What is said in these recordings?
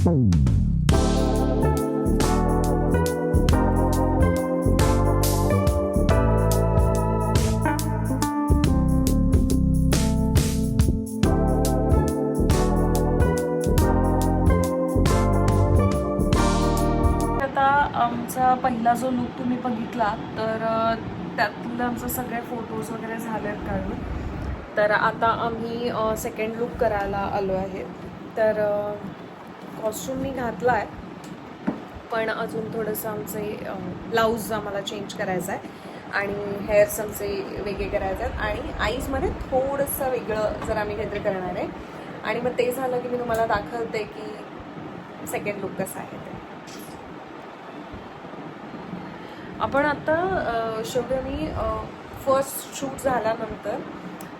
आमचा पहिला जो लुक तुम्ही बघितला तर त्यातलं आमचं सगळे फोटोज वगैरे झाले आहेत काढून. तर आता आम्ही सेकंड लुक करायला आलो आहे. तर कॉस्ट्यूम मी घातला आहे, पण अजून थोडंसं आमचे ब्लाऊज आम्हाला चेंज करायचं आहे आणि हेअर्स आमचे वेगळे करायचे आहेत आणि आईजमध्ये थोडंसं वेगळं जर आम्ही काहीतरी करणार आहे. आणि मग ते झालं की मी तुम्हाला दाखवते की सेकंड लुक कसं आहे ते. आपण आता शेवटी फर्स्ट शूट झाल्यानंतर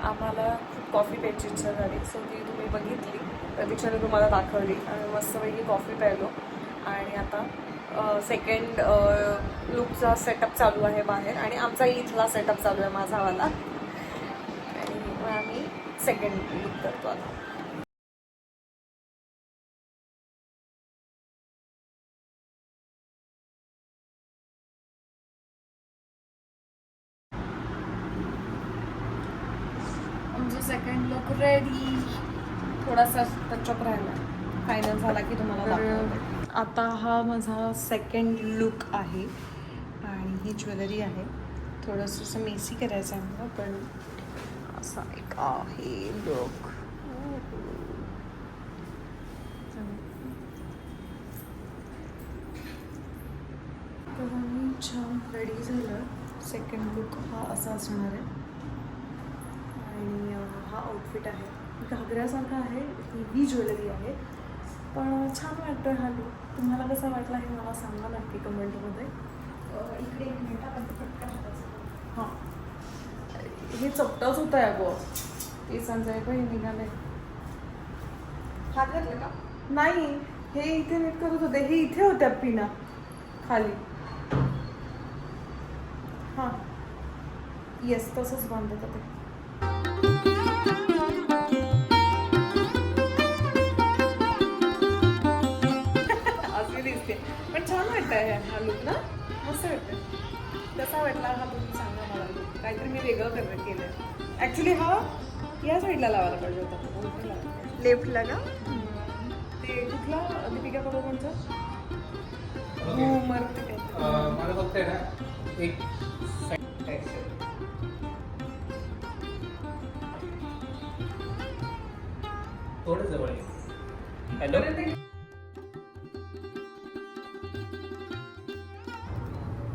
आम्हाला खूप कॉफी प्यायची इच्छा झाली. सो ती तुम्ही बघितली, प्रतीक्षाने तुम्हाला दाखवली. आम्ही मस्तपैकी कॉफी प्यायलो आणि आता सेकंड लुकचा सेटअप चालू आहे बाहेर आणि आमचा इथला सेटअप चालू आहे माझावाला. आणि मग आम्ही सेकंड लुक करतो आता. आमचं सेकंड लुक रेडी. थोडासा टचअप राहिला, फायनल झाला की तुम्हाला दाखवते. आता हा माझा सेकंड लुक आहे आणि ही ज्वेलरी आहे. थोडंसं असं मेसी करायचं आहे मला, पण असा एक आहे लुक. तर आम्ही छान रेडी झालं. सेकंड लुक हा असा असणार आहे आणि हा आउटफिट आहे. घागऱ्यासारखा आहे, ही ज्वेलरी आहे, पण छान वाटतं हा लुक. तुम्हाला कसा वाटला हे मला सांगा नक्की कमेंटमध्ये. इकडे एक मिनिट आपण पटकन. हां, हे चपटाच होतं आहे गो. केसांचं आहे का हे निघाले. हात घातलं का? नाही, हे इथे नीट करत होते. हे इथे होत्या पिना खाली. हां येस, तसंच बांधत होते. पण छान वाटतंय हा लुक ना, मस्त वाटतं. कसा वाटला हा तुम्ही सांगा मला लुक. काहीतरी मी वेगळं केलं. ॲक्च्युली हा या साईडला लावायला पाहिजे होता, लेफ्टला का. ते कुठला दीपिका पडुकोणचा मला फक्त आहे ना एक थोडं जवळ आहे. हॅलो,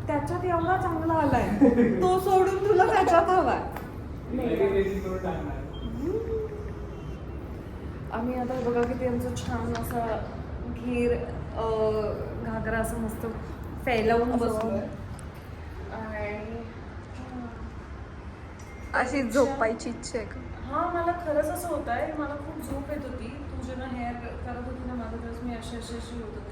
त्याच्यात एवढा चांगला आलाय तो सोडून तुला त्याच्यात हवाय. आम्ही आता बघा की आमचं छान असा घेर घागरा असं मस्त फैलावून बसलोय आणि अशी झोपायची इच्छा आहे का? हां, मला खरंच असं होत आहे. मला खूप झोप येत होती. तू जेव्हा हेअर करत होती ना माझं, दिवस मी अशी होत होते.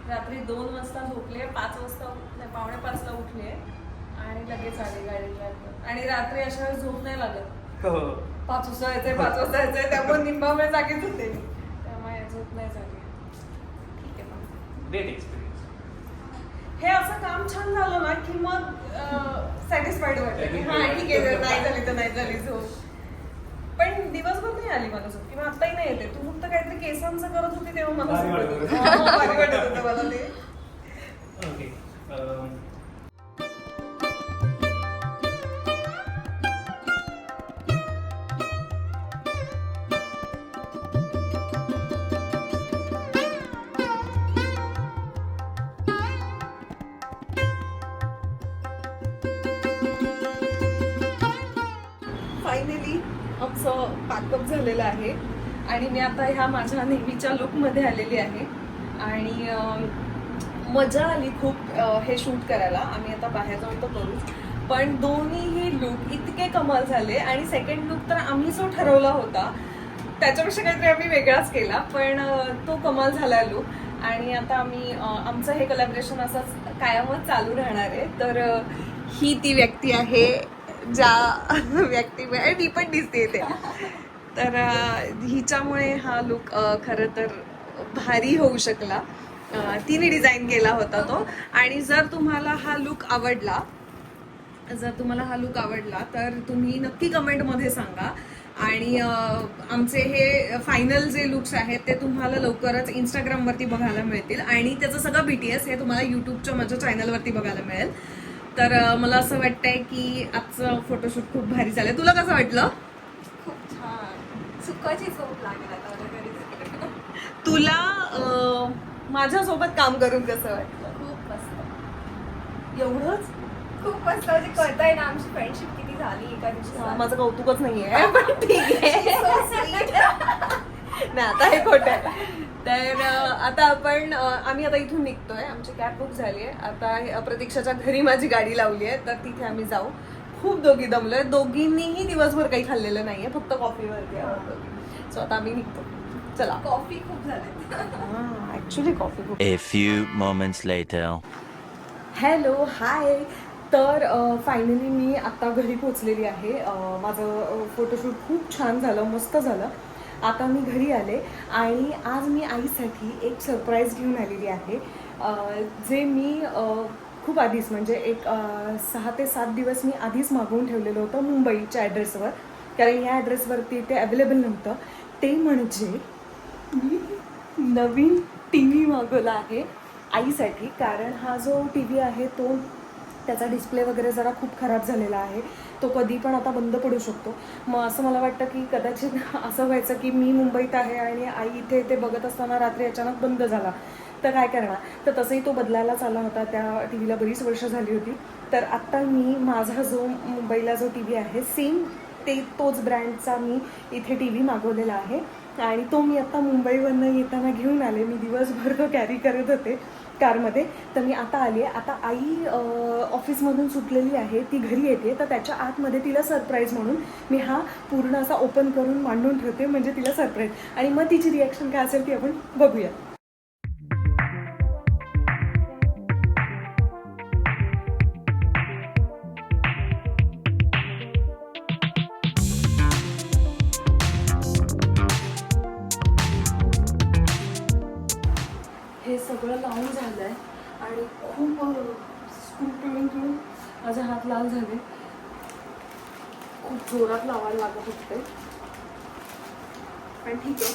रात्री 2 वाजता झोपले, 5 वाजता उठले, 4:45ला उठले आणि लगेच आले गाडीला. आणि रात्री अशा वेळेस झोप नाही लागत. 5 वाजता यायचंय त्यामुळे निम्मा वेळ जागीच होते, त्यामुळे झोप नाही झाली. ठीक आहे, मग ग्रेट एक्सपिरियन्स. हे असं काम छान झालं ना की मग सॅटिस्फाईड वाटतं. हां ठीक आहे, नाही झाली तर नाही झाली झोप. पण दिवसभर नाही आली मला झोप, किंवा आत्ताही नाही येते. तू फक्त काहीतरी केसांचं करत होती तेव्हा मला झोप येत होती. भारी वाटत होतं मला ते. ओके, फायनली आमचं पॅकअप झालेलं आहे आणि मी आता ह्या माझ्या नेहमीच्या लुकमध्ये आलेली आहे आणि मजा आली खूप हे शूट करायला. आम्ही आता बाहेर जाऊन तर करूच, पण दोन्हीही लुक इतके कमाल झाले. आणि सेकंड लुक तर आम्ही जो ठरवला होता त्याच्यापेक्षा काहीतरी आम्ही वेगळाच केला, पण तो कमाल झाला लुक. आणि आता आम्ही आमचं हे कोलॅबोरेशन असंच कायमच चालू राहणार आहे. तर ही ती व्यक्ती आहे ज्या व्यक्तीमुळे मी पण दिसते ते. तर हिच्यामुळे हा लुक खरं तर भारी होऊ शकला. तिने डिझाईन केला होता तो. आणि जर तुम्हाला हा लुक आवडला तर तुम्ही नक्की कमेंटमध्ये सांगा. आणि आमचे हे फायनल जे लुक्स आहेत ते तुम्हाला लवकरच इंस्टाग्रामवरती बघायला मिळतील. आणि त्याचं सगळं BTS हे तुम्हाला यूट्यूबच्या माझ्या चॅनलवरती बघायला मिळेल. तर मला असं वाटतंय की आजचं फोटोशूट खूप भारी झालंय. तुला कसं वाटलं? खूप छान. सुखाची झोप लागेल आता मला घरी. तुला माझ्यासोबत काम करून कसं वाटलं? खूप मस्त. एवढंच? खूप मस्त. म्हणजे कळतंय ना आमची फ्रेंडशिप किती झाली एका दिवशी. माझं कौतुकच नाहीये पण ठीक आहे. नाही आता हे खोटं आहे. तर आता आम्ही आता इथून निघतोय. आमची कॅब बुक झाली आहे. आता प्रतीक्षाच्या घरी माझी गाडी लावली आहे तर तिथे आम्ही जाऊ. खूप दोघी दमलोय. दोघींनीही दिवसभर काही खाल्लेलं नाहीये, फक्त कॉफीवरती आहे. सो आता आम्ही निघतो. चला. कॉफी खूप झाली. ऍक्च्युली कॉफी खूप. A few moments later. Hello, hi. तर फायनली मी आत्ता घरी पोचलेली आहे. माझं फोटोशूट खूप छान झालं, मस्त झालं. आता मी घरी आले आणि आज मी आईसाठी एक सरप्राईज घेऊन आलेली आहे. जे मी खूप आधीच म्हणजे एक 6 ते 7 दिवस मी आधीच मागवून ठेवलेलं होतं मुंबईच्या ॲड्रेसवर. कारण या ॲड्रेसवरती ते अवेलेबल नव्हतं. ते म्हणजे मी नवीन TV मागवला आहे आईसाठी. कारण हा जो TV आहे तो त्याचा डिस्प्ले वगैरे जरा खूप खराब झालेला आहे. तो कधी पण आता बंद पडू शकतो. मग असं मला वाटतं की कदाचित असं व्हायचं की मी मुंबईत आहे आणि आई इथे ते बघत असताना रात्री अचानक बंद झाला तर काय करणार. तर तसंही तो बदलायलाच आला होता. त्या TV ला बरीच वर्ष झाली होती. तर आत्ता मी माझा जो मुंबईला जो TV आहे सेम तोच ब्रँडचा मी इथे TV मागवलेला आहे. आणि तो मी आत्ता मुंबईवरनं येताना घेऊन आले. मी दिवसभर तो कॅरी करत होते कारमध्ये. तर मी आता आली आहे. आता आई ऑफिसमधून सुटलेली आहे, ती घरी येते. तर त्याच्या आतमध्ये तिला सरप्राईज म्हणून मी हा पूर्ण असा ओपन करून मांडून ठेवते, म्हणजे तिला सरप्राईज. आणि मग तिची रिॲक्शन काय असेल ती आपण बघूया. हे सगळं लावून झालं आहे आणि खूप स्क्रू पिळून पिळून माझे हात लाल झाले. खूप जोरात लावायला लागत होते पण ठीक आहे.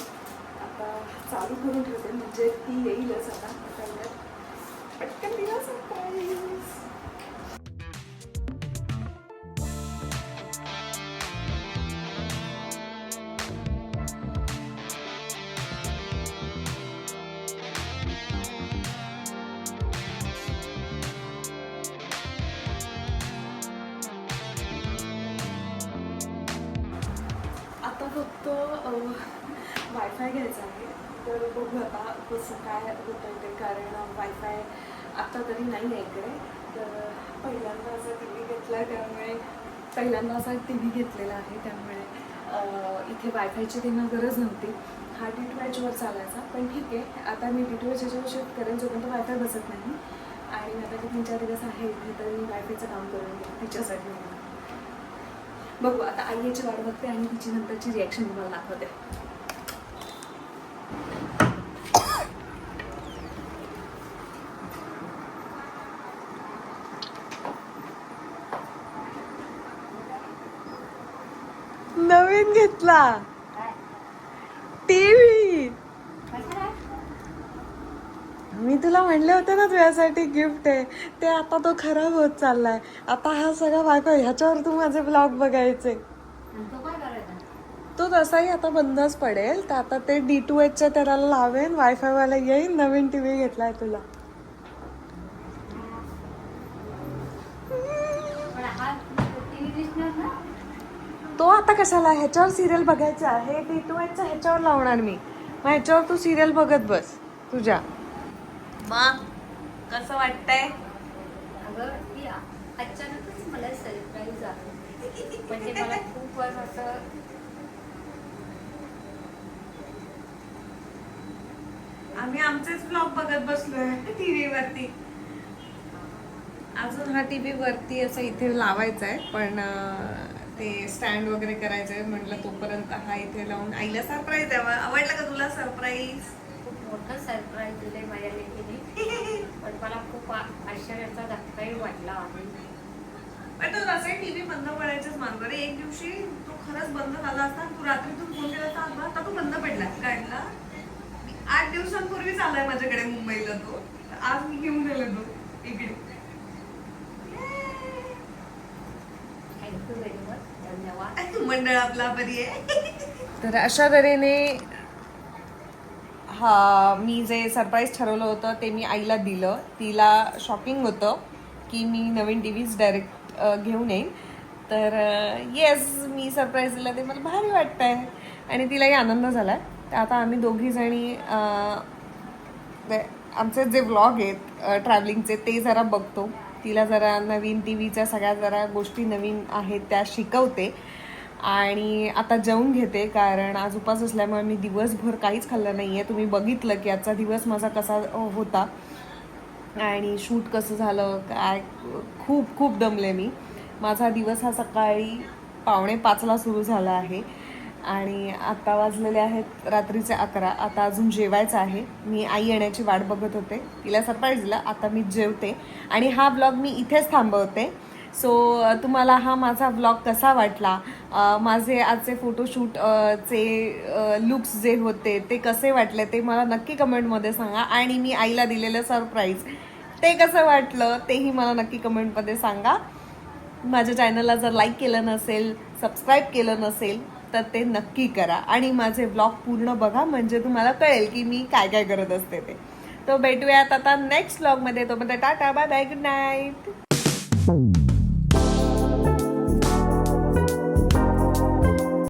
आता चालू करून ठेवते म्हणजे ती येईलच. आता पटकन दिला सरप्राईज. आता फक्त वायफाय घ्यायचा आहे. तर बघू आता कसं काय होतं ते. कारण वायफाय आत्ता तरी नाही आहे इकडे. तर पहिल्यांदा असा टी व्ही घेतला त्यामुळे घेतलेला आहे त्यामुळे इथे वायफायची त्यांना गरज नव्हती. हा DTHवर चालायचा. पण ठीक आहे, आता मी DTH याच्यावर शिफ्ट करेन जोपर्यंत वायफाय बसत नाही. आणि आता 3-4 दिवस आहे इथे तर मी वायफायचं काम करून घेईन तिच्यासाठी. बघू आता आई याची वाट बघते आणि तिची नंतरची रिॲक्शन तुम्हाला दाखवते. नवीन घेतला TV. मी तुला म्हणले होते ना तुझ्यासाठी गिफ्ट आहे ते. आता तो खराब होत चाललाय. आता हा सगळा वायफाय ह्याच्यावर तू माझे ब्लॉग बघायचे. तो तसाही आता बंदच पडेल. तर आता ते D2Hच्या त्याला लावेन, वायफायवाला येईन. नवीन TV घेतलाय तुला. तो आता कशाला, ह्याच्यावर सिरियल बघायचं आहे. D2Hच्या ह्याच्यावर लावणार मी. मग ह्याच्यावर तू सिरियल बघत बस तुझ्या. मग कसं वाटतंय? अगं ती अचानकच मला सरप्राईज आहे. म्हणजे मला खूप असं आम्ही आमचेच ब्लॉग बघत बसलोय TV वरती. अजून हा TV वरती असं इथे लावायचा आहे पण ते स्टँड वगैरे करायचं आहे. म्हटलं तोपर्यंत हा इथे लावून आईला सरप्राईज द्यावा. आवडला का तुला सरप्राईज? खूप मोठं सरप्राईज दिले माझ्या लेकीने. पण मला खूप आश्चर्याचा धक्काही वाटला आहे. पण तो असे टीव्ही बंद पडायचेच मानतो रे. एक दिवशी तो खरंच बंद झाला असता. तू रात्रीतून फोन केला असता, आता तो बंद पडला काढला. 8 दिवसांपूर्वीच आलाय माझ्याकडे मुंबईला तो. आज मी घेऊन गेलो तो इकडे. Thank you very much. धन्यवाद. मंडळ आपला बरी आहे. तर अशा तऱ्हेने मी जे सरप्राईज ठरवलं होतं ते मी आईला दिलं. तिला शॉकिंग होतं की मी नवीन टीव्हीज डायरेक्ट घेऊन येईन. तर येस, मी सरप्राईज दिलं ते मला भारी वाटतं आहे आणि तिलाही आनंद झाला आहे. तर आता आम्ही दोघीजणी आमचे जे व्लॉग आहेत ट्रॅव्हलिंगचे ते जरा बघतो. तिला जरा नवीन टीव्हीच्या सगळ्या जरा गोष्टी नवीन आहेत त्या शिकवते आणि आता जेवून घेते, कारण आज उपास असल्यामुळे मी दिवसभर काहीच खाल्लं नाही आहे. तुम्ही बघितलं की आजचा दिवस माझा कसा होता आणि शूट कसं झालं काय. खूप खूप दमले मी. माझा दिवस हा सकाळी 5:45 सुरू झाला आहे आणि आता वाजलेले आहेत रात्रीचे 11. आता अजून जेवायचं आहे. मी आई येण्याची वाट बघत होते, तिला सरप्राईज दिला. आता मी जेवते आणि हा ब्लॉग मी इथेच थांबवते. सो तुम्हाला हा माझा व्लॉग कसा वाटला, माझे आजचे फोटोशूट चे लुक्स जे होते ते कसे वाटले ते मला नक्की कमेंटमध्ये सांगा. आणि मी आईला दिलेलं सरप्राईज ते कसं वाटलं तेही मला नक्की कमेंटमध्ये सांगा. माझ्या चॅनलला जर लाईक केलं नसेल, सबस्क्राईब केलं नसेल तर ते नक्की करा आणि माझे व्लॉग पूर्ण बघा, म्हणजे तुम्हाला कळेल की मी काय काय करत असते ते. तो भेटूयात आता नेक्स्ट व्लॉगमध्ये. तोपर्यंत tata, bye bye, good night.